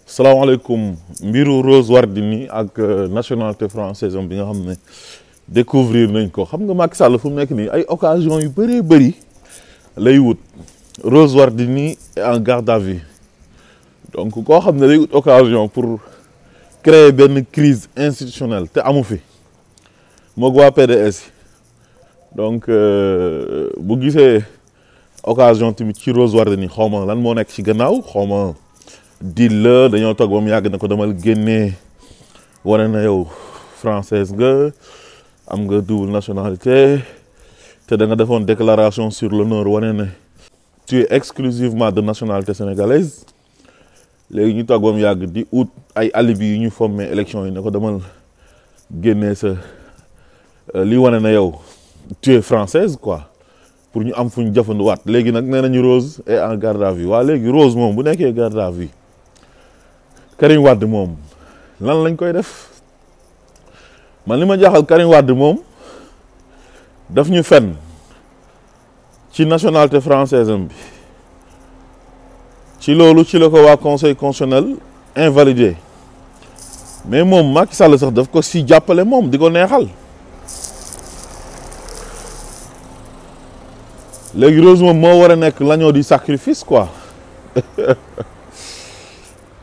salaamaaleykum mbiru Rose Wardini ak nationalité française bi nga xam ne découvrir nañ ko xam nga Macky Sall fu mu nekk nii ay occasion yu bëree bëri lay wut Rose Wardini est en garde à vue donc koo xam ne lay wut occasion pour créer benn crise institutionnelle te amu fi moog waa PDS donc bu gisee occasion tamit ci Rose Wardini xaw ma lan moo nekk ci gannaaw xaw ma dil la dañoo toog ba mu yàgg na ko demal génnee wane na yow française nga am nga double nationalité te da nga defoon déclaration sur l'honneur wane ne tu es exclusivement de nationalité sénégalaise léegi ñu toog ba mu yàgg di ut ay alibi yu ñu fommee élection yi ne ko demal génnee sa li wane na yow tu es française quoi pour ñu am fu ñu jëfanduwaat léegi nag nee nañu Rose est en garde à vue waa léegi Rose moom bu nekkee garde à vue Karim Wade moom lan lañ koy def man li ma jaaxal Karim Wade moom daf ñu fenn ci nationalité française am bi ci loolu ci la ko waa conseil constitutionnel invalidé mais moom Macky Sall sax daf ko si jàppale moom di ko neexal léegi Rose moom moo war a nekk l'agneau du sacrifice quoi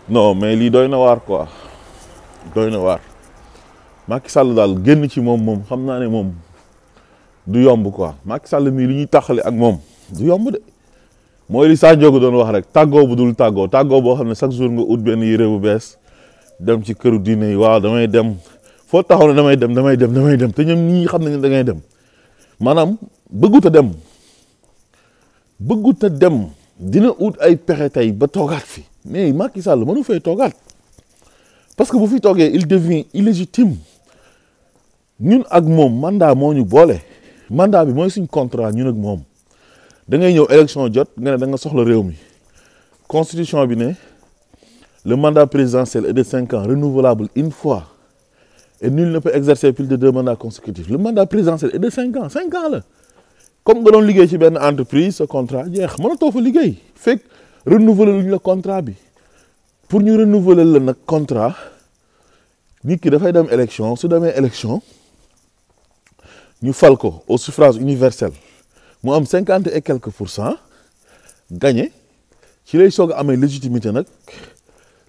non mais lii doy na waar quoi doy na waar Macky Sall daal génn ci moom xam naa ne moom du yomb quoi Macky Sall mii li ñuy taxale ak moom du yomb de mooy li Sa Ndiogou doon wax rek tàggoo bu dul tàggoo boo xam ne chaque jour nga ut benn yére bu bees dem ci këru diine yi waaw damay dem foo taxaw ne damay dem te ñoom ñii xam nañu da ngay dem maanaam bëggut a dem dina ut ay pexe tey ba toogaat fi mais Macky Sall mënu fay toogaat parce que bu fi toogee il devient illégitime ñun ak moom mandat moo ñu boole mandat bi mooy suñ contrat ñun ak moom da ngay ñëw élection jot nga ne da nga soxla réew mi constitution bi ne le mandat présidentiel est de 5 ans renouvelable une fois et nul ne peut exercer plus de 2 mandats consécutifs le mandat présidentiel est de 5 ans la comme nga doon liggéey ci benn entreprise sa contrat jeex mënatoo fa liggéey fekk renouveler luñ la contrat bi pour ñu renouveler la nag contrat nit ki dafay dem élection su demee élection ñu fal ko au suffrage universel mu am 50 et quelques %, gagné ci lay soog a amee légitimité nag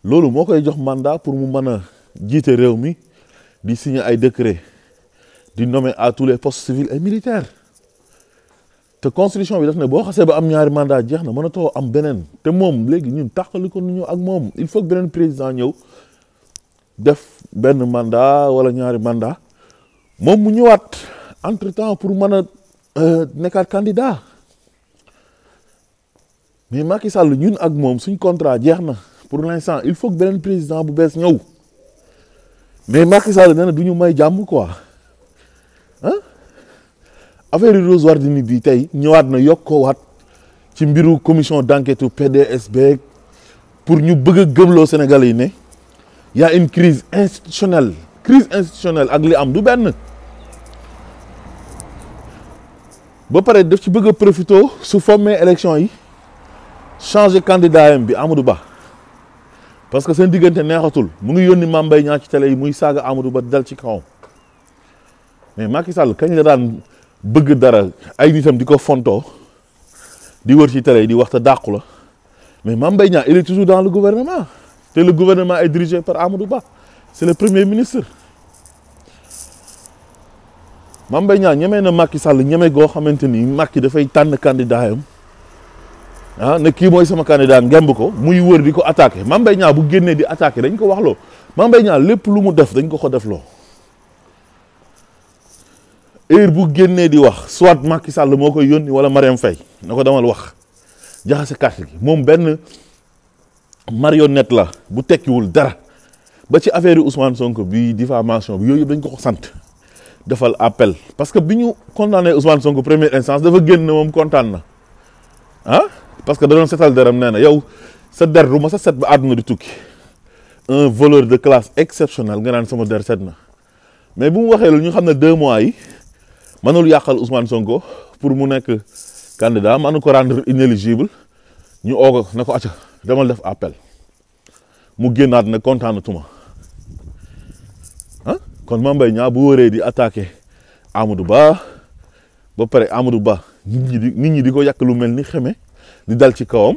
loolu moo koy jox mandat pour mu mën a jiite réew mi di signer ay décret di nommer à tous les postes civils et militaires te constitution bi daf ne boo xasee ba am ñaari mandat jeex na mënatoo am beneen te moom léegi ñun tàqali ko ñu ak moom il faut que beneen président ñëw def benn mandat wala ñaari mandat moom mu ñëwaat entre temps pour mën a nekkaat candidat mais Macky Sall ñun ak moom suñ contrat jeex na pour l'instant il faut que beneen président bu bees ñëw mais Macky Sall nee na du ñu may jàmm quoi affaire Rose Wardini bi tey ñëwaat na yokkoowaat ci mbiru commission d'enquête PDS beeg pour ñu bëgg a gëmloo Sénégalais yi ne y a une crise institutionnelle ak li am du benn ba pare daf ci bëgg a profité su fommee élection yi changer candidat yam bi Amadou Ba parce que seen diggante neexatul mu ngi yónni Mame Mbaye Niang ci télé yi muy saaga Amadou Ba dal ci kawam mais Macky Sall kañ la daan bëgg dara ay nitam di ko fontoo di wër ci télé yi di wax te dàqu la mais Mame Mbaye Niang il est toujours dans le gouvernement te le gouvernement est dirigé par Amadou Ba c'est le premier ministre Mame Mbaye Niang ñemee na Macky Sall ñeme goo xamante ni Macky dafay tànn candidat yam ne kii mooy sama candidat ngemb ko muy wër di ko attaqué Mame Mbaye Niang bu génnee di attaqué dañ ko wax loo Mame Mbaye Niang lépp lu mu def dañ ko def loo heure bu génnee di wax soit Macky Sall moo koy yónni wala Marième Faye na ko demal wax jaxase carte gi moom benn marionnette la bu tekkiwul dara ba ci affaire Ousmane Sonko bi diffamation bi yooyu yëpp dañ ko sant defal appel parce que bi ñu condamné Ousmane Sonko première instance dafa génn moom kontaan na parce que da doon setal deram nee na yow sa der du ma sa set ba àdduna di tukki un voleur de classe exceptionnelle nga naan sama der set na mais bu mu waxee loolu ñu xam ne 2 mois yi mënul yàqal Ousmane Sonko pour mu nekk candidat mënu ko rendre inéligible ñu oo ko na ko acca demal def appel mu génnaat ne kontaanatuma ah kon Mame Mbaye Niang bu wëree di attaqué Amadou Ba ba pare Amadou Ba nit ñi di ko yàq lu mel ni xeme di dal ci kawam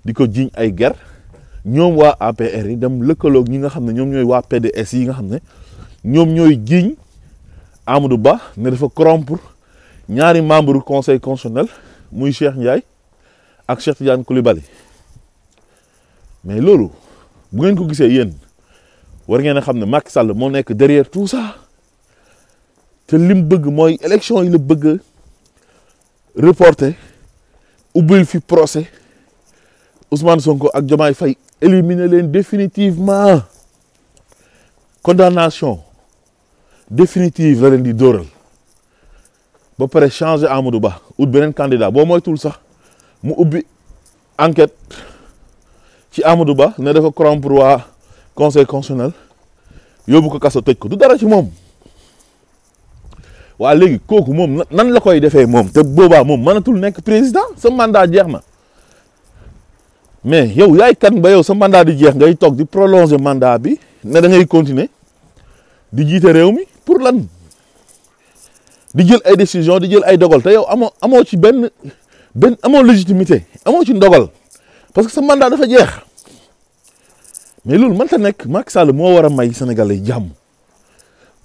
di ko jiiñ ay ger ñoom waa APR yi dem lëkkaloog ñi nga xam ne ñoom ñooy waa PDS yi nga xam ne ñoom ñooy jiiñ Amadou Ba ne dafa corrompre ñaari membre du conseil constitutionnel muy Cheikh Ndiaye ak Cheikh Tidiane Coulibaly mais loolu bu ngeen ko gisee yéen war ngeen a xam ne Macky Sall moo nekk derrière tout ça te lim bëgg mooy élection yi la bëgg reporter ubbil fi procès Ousmane Sonko ak Diomaye Faye éliminer leen définitivement condamnation définitive la leen di dóoral ba pare changer Amadou Ba ut beneen candidat boo moytul sax mu ubbi enquête ci Amadou Ba ne dafa corrompre waa conseil constitutionnel yóbbu ko kaso tëj ko du dara ci moom waa léegi kooku moom nan la koy defee moom te boobaa moom mënatul nekk président sa mandat jeex na mais yow yaay kan ba yow sa mandat di jeex ngay toog di prolonger mandat bi ne da ngay continuer di jiite réew mi pour lan di jël ay décision di jël ay dogal te yow amoo ci benn amoo légitimité amoo ci ndogal parce que sa mandat dafa jeex mais loolu mënta nekk Macky Sall moo war a may Sénégalais jàmm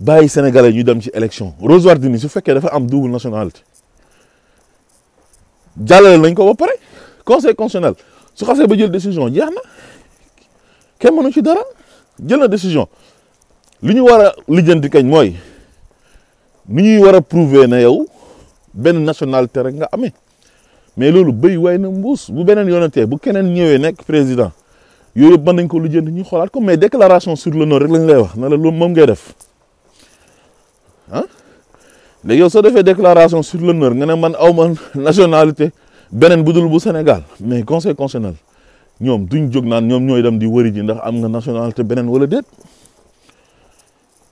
bàyyi Sénégalais ñu dem ci élection Rose Wardini su fekkee dafa am double nationalité jàllale nañ ko ba pare conseil constitutionnel su xasee ba jël décision jeex na kenn mënu ci dara jël na décision li ñu war a lijjanti kañ mooy ni ñuy war a prouver ne yow benn nationalité rek nga amee mais loolu béy way na mbuus bu beneen yoonatee bu keneen ñëwee nekk président yooyu yëpp mën nañ ko lijjanti ñu xoolaat ko mais déclaration sur l'honneur rek lañ lay wax na la loolu moom ngay def ah léegi yow soo defee déclaration sur l'honneur nga ne man aw ma nationalité beneen bu dul bu Sénégal mais conseil constitutionnel ñoom duñ jóg naan ñoom ñooy dem di wëri ji ndax am nga nationalité beneen wala déet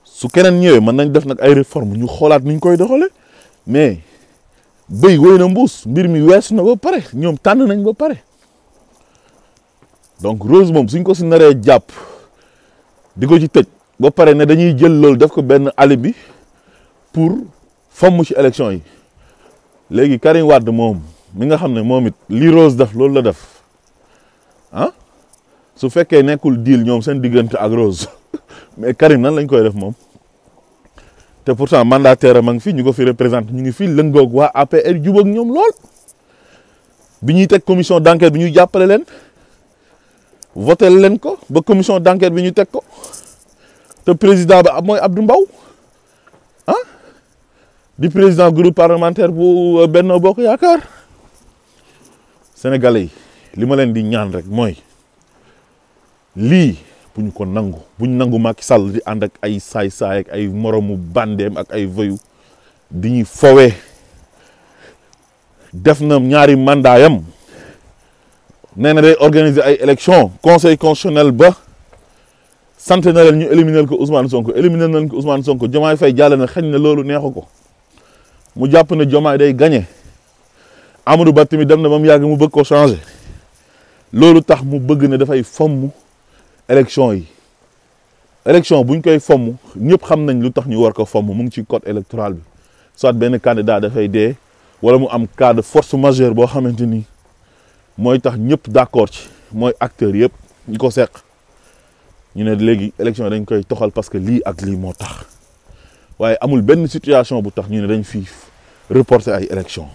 su keneen ñëwee mën nañ def nag ay réforme ñu xoolaat ni ñu koy doxale mais béy wéy na mbuus mbir mi weesu na ba pare ñoom tànn nañ ba pare donc Rose moom suñ ko si naree jàpp di ko ci tëj ba pare ne dañuy jël loolu def ko benn alibi pour fomm ci élection yi léegi Karim Wade moom mi nga xam ne moom it li Rose def loolu la def ah su fekkee nekkul deal ñoom seen diggante ak Rose mais Karim nan lañ koy def moom te pourtant mandataire am a ngi fi ñu ko fi représenté ñu ngi fi lëngoog waa APR jubóog ñoom lool bi ñuy teg commission d'enquête bi ñuy jàppale leen voté leen ko ba commission d'enquête bi ñu teg ko te président ba mooy Abdou Mbow ah di président groupe parlementaire bu Benno Bokk Yaakaar sénégalais yi li ma leen di ñaan rek mooy lii bu ñu ko nangu bu ñu nangu Macky Sall di ànd ak ay saay-saay ak ay moromu bandeem ak ay voyu di ñuy fowee def na ñaari mandat yam nee na day organiser ay élection conseil constitutionnel ba sant na leen ñu éliminer ko Ousmane Sonko éliminer nañ ko Ousmane Sonko Diomaye Faye jàll na xañ na loolu neexu ko mu jàpp ne Diomaye day gagné Amadou Ba tamit dem na ba mu yàgg mu bëgg ko changer loolu tax mu bëgg ne dafay fomm élection yi élection buñ koy fomm ñëpp xam nañ lu tax ñu war ko fomm mu ngi ci code électoral bi soit benn candidat dafay dee wala mu am cas de force majeure boo xamante ni mooy tax ñëpp d'accord ci mooy acteurs yëpp ñu ko seq ñu ne léegi élection dañ koy toxal parce que lii ak lii moo tax waaye amul benn situation bu tax ñu ne dañ fi reporter ay élection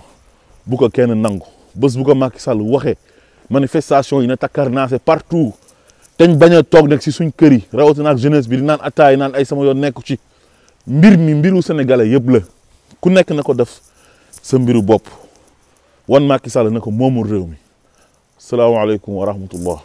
bu ko kenn nangu bés bu ko Macky Sall waxee manifestation yi na takkar naa c'est partout teñ bañ a toog nag si suñ kër yi rawatina ak jeunesse bi di naan attaay naan ay sama yoon nekku ci mbir mi mbiru sénégalais yëpp la ku nekk na ko def sa mbiru bopp wan Macky Sall na ko moomul réew mi salaamaaleykum wa rahmatullah